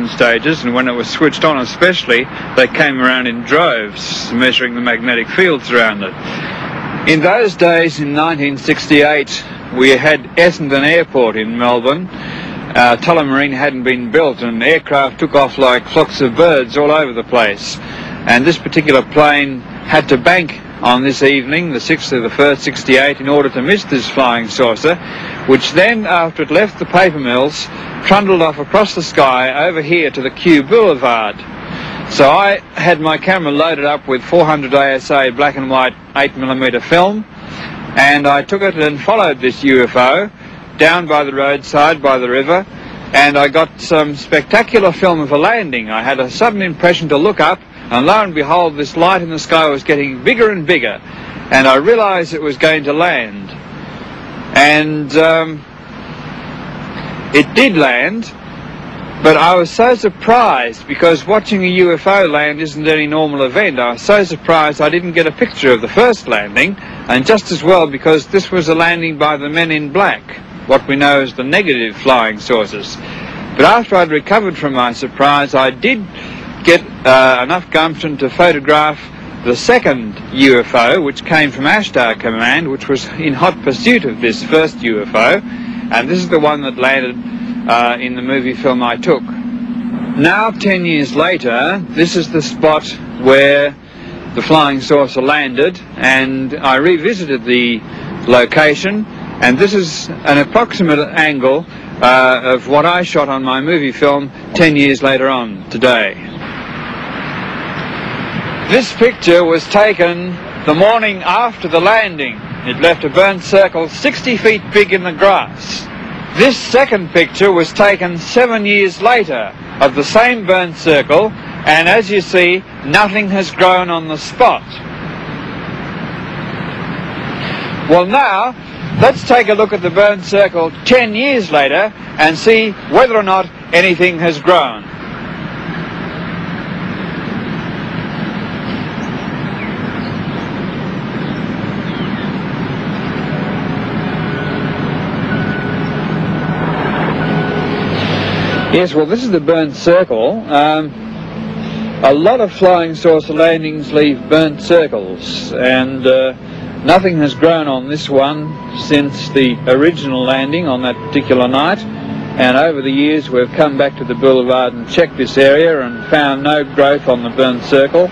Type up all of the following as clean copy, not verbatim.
certain stages, and when it was switched on especially, they came around in droves, measuring the magnetic fields around it. In those days, in 1968, we had Essendon Airport in Melbourne. Tullamarine hadn't been built, and aircraft took off like flocks of birds all over the place. And this particular plane had to bank on this evening, the 6th of the 1st, 68, in order to miss this flying saucer, which then, after it left the paper mills, trundled off across the sky over here to the Kew Boulevard. So I had my camera loaded up with 400 ASA black and white 8mm film, and I took it and followed this UFO down by the roadside, by the river, and I got some spectacular film of a landing. I had a sudden impression to look up, and lo and behold, this light in the sky was getting bigger and bigger, and I realized it was going to land. And it did land, but I was so surprised, because watching a UFO land isn't any normal event. I was so surprised I didn't get a picture of the first landing, and just as well because this was a landing by the men in black, what we know as the negative flying saucers. But after I'd recovered from my surprise, I did get enough gumption to photograph the second UFO, which came from Ashtar Command, which was in hot pursuit of this first UFO, and this is the one that landed in the movie film I took. Now, 10 years later, this is the spot where the flying saucer landed, and I revisited the location, and this is an approximate angle of what I shot on my movie film 10 years later on today. This picture was taken the morning after the landing. It left a burnt circle 60 feet big in the grass. This second picture was taken 7 years later of the same burnt circle, and as you see, nothing has grown on the spot. Well, now, let's take a look at the burnt circle 10 years later and see whether or not anything has grown. Yes, well, this is the burnt circle. A lot of flying saucer landings leave burnt circles, and nothing has grown on this one since the original landing on that particular night. And over the years, we've come back to the boulevard and checked this area and found no growth on the burnt circle.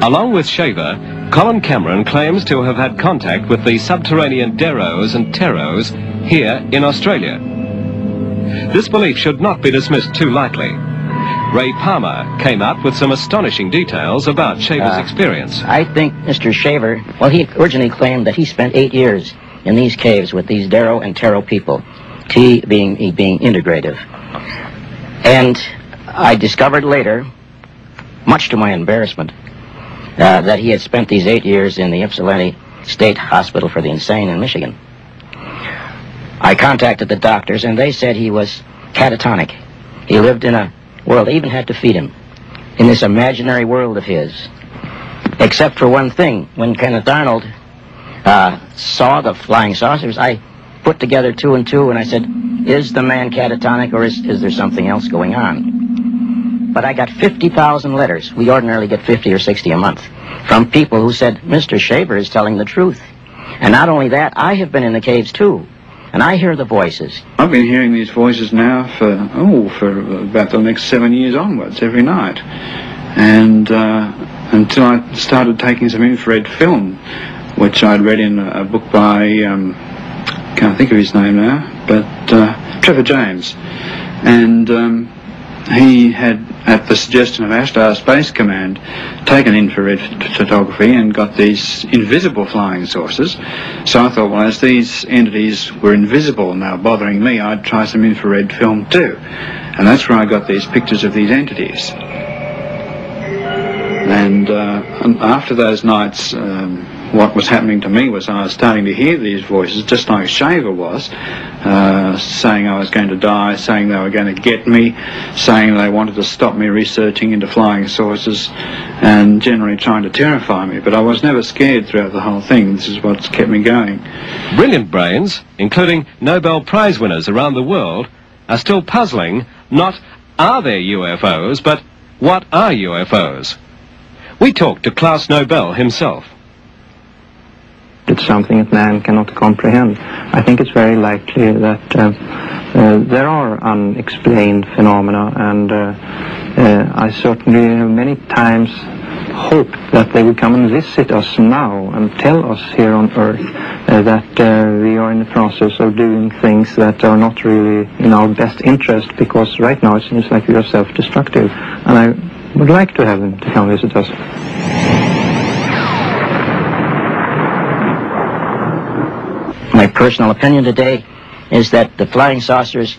Along with Shaver, Colin Cameron claims to have had contact with the subterranean Deros and Teros here in Australia. This belief should not be dismissed too lightly. Ray Palmer came up with some astonishing details about Shaver's experience. I think Mr. Shaver, well, he originally claimed that he spent 8 years in these caves with these Dero and Tero people, he being integrative. And I discovered later, much to my embarrassment, that he had spent these 8 years in the Ypsilanti State Hospital for the Insane in Michigan. I contacted the doctors, and they said he was catatonic. He lived in a world, they even had to feed him, in this imaginary world of his. Except for one thing, when Kenneth Arnold saw the flying saucers, I put together 2 and 2, and I said, is the man catatonic, or is there something else going on? But I got 50,000 letters. We ordinarily get 50 or 60 a month, from people who said, Mr. Shaver is telling the truth. And not only that, I have been in the caves too, and I hear the voices. I've been hearing these voices now for about the next 7 years onwards, every night. And until I started taking some infrared film, which I'd read in a book by, can't think of his name now, but Trevor James. And he had, at the suggestion of Ashtar Space Command, taken infrared photography and got these invisible flying saucers. So I thought, well, as these entities were invisible now bothering me, I'd try some infrared film too. And that's where I got these pictures of these entities. And after those nights, what was happening to me was I was starting to hear these voices, just like Shaver was, saying I was going to die, saying they were going to get me, saying they wanted to stop me researching into flying saucers, and generally trying to terrify me. But I was never scared throughout the whole thing. This is what's kept me going. Brilliant brains, including Nobel Prize winners around the world, are still puzzling, not are there UFOs, but what are UFOs? We talked to Klaus Nobel himself. It's something that man cannot comprehend. I think it's very likely that there are unexplained phenomena, and I certainly have many times hoped that they would come and visit us now and tell us here on Earth that we are in the process of doing things that are not really in our best interest, because right now it seems like we are self-destructive, and I would like to have them to come visit us. My personal opinion today is that the flying saucers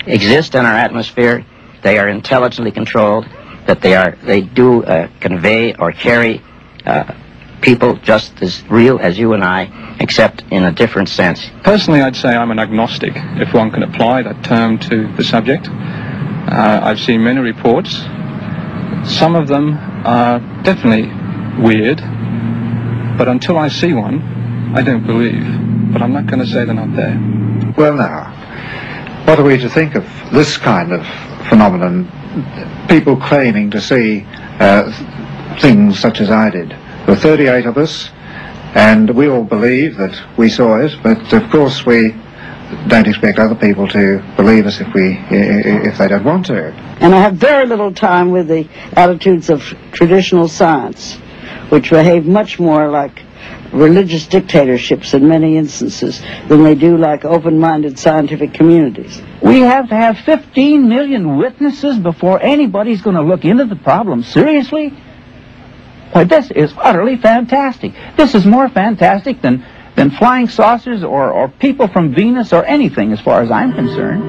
exist in our atmosphere. They are intelligently controlled, that they do convey or carry people just as real as you and I, except in a different sense. Personally, I'd say I'm an agnostic, if one can apply that term to the subject. I've seen many reports. Some of them are definitely weird, but until I see one, I don't believe. But I'm not going to say they're not there. Well, now, what are we to think of this kind of phenomenon? People claiming to see things such as I did. There were 38 of us, and we all believe that we saw it, but of course we don't expect other people to believe us if they don't want to. And I have very little time with the attitudes of traditional science, which behave much more like religious dictatorships in many instances than they do like open-minded scientific communities. We have to have 15 million witnesses before anybody's going to look into the problem seriously? Boy, this is utterly fantastic. This is more fantastic than flying saucers or people from Venus or anything, as far as I'm concerned.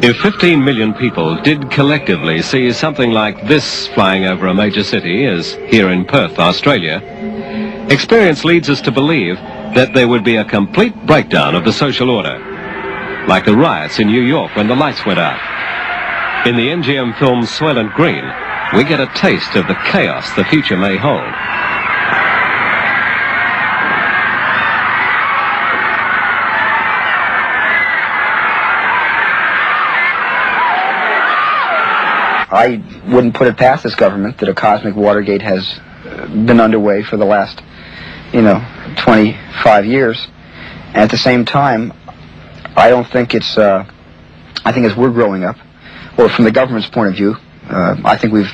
If 15 million people did collectively see something like this flying over a major city, as here in Perth, Australia, experience leads us to believe that there would be a complete breakdown of the social order, like the riots in New York when the lights went out. In the MGM film Soylent Green, we get a taste of the chaos the future may hold. I wouldn't put it past this government that a cosmic Watergate has been underway for the last 25 years. And at the same time, I don't think it's, I think as we're growing up, or from the government's point of view, I think we've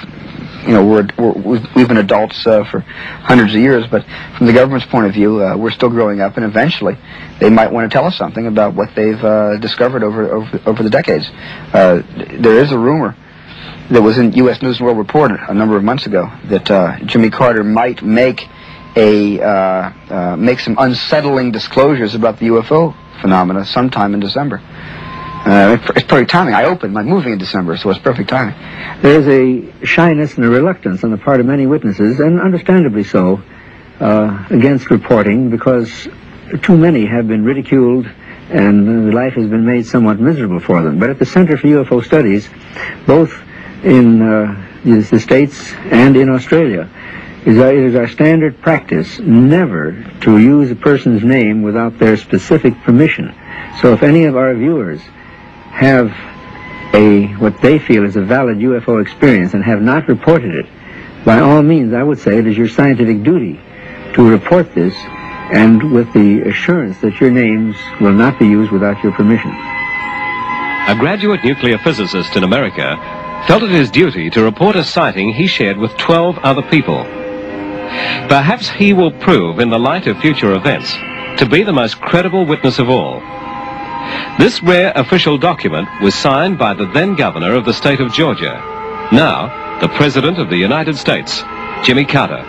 been adults for hundreds of years, but from the government's point of view, we're still growing up, and eventually they might want to tell us something about what they've discovered over the decades. There is a rumor that was in U.S. News and World Report a number of months ago that Jimmy Carter might make some unsettling disclosures about the UFO phenomena sometime in December. It's perfect timing. I opened my movie in December, so it's perfect timing. There's a shyness and a reluctance on the part of many witnesses, and understandably so, against reporting, because too many have been ridiculed and life has been made somewhat miserable for them. But at the Center for UFO Studies, both in the States and in Australia, it is our standard practice never to use a person's name without their specific permission. So if any of our viewers have what they feel is a valid UFO experience and have not reported it, by all means, I would say it is your scientific duty to report this, and with the assurance that your names will not be used without your permission. A graduate nuclear physicist in America felt it his duty to report a sighting he shared with 12 other people. Perhaps he will prove, in the light of future events, to be the most credible witness of all. This rare official document was signed by the then governor of the state of Georgia, now the President of the United States, Jimmy Carter.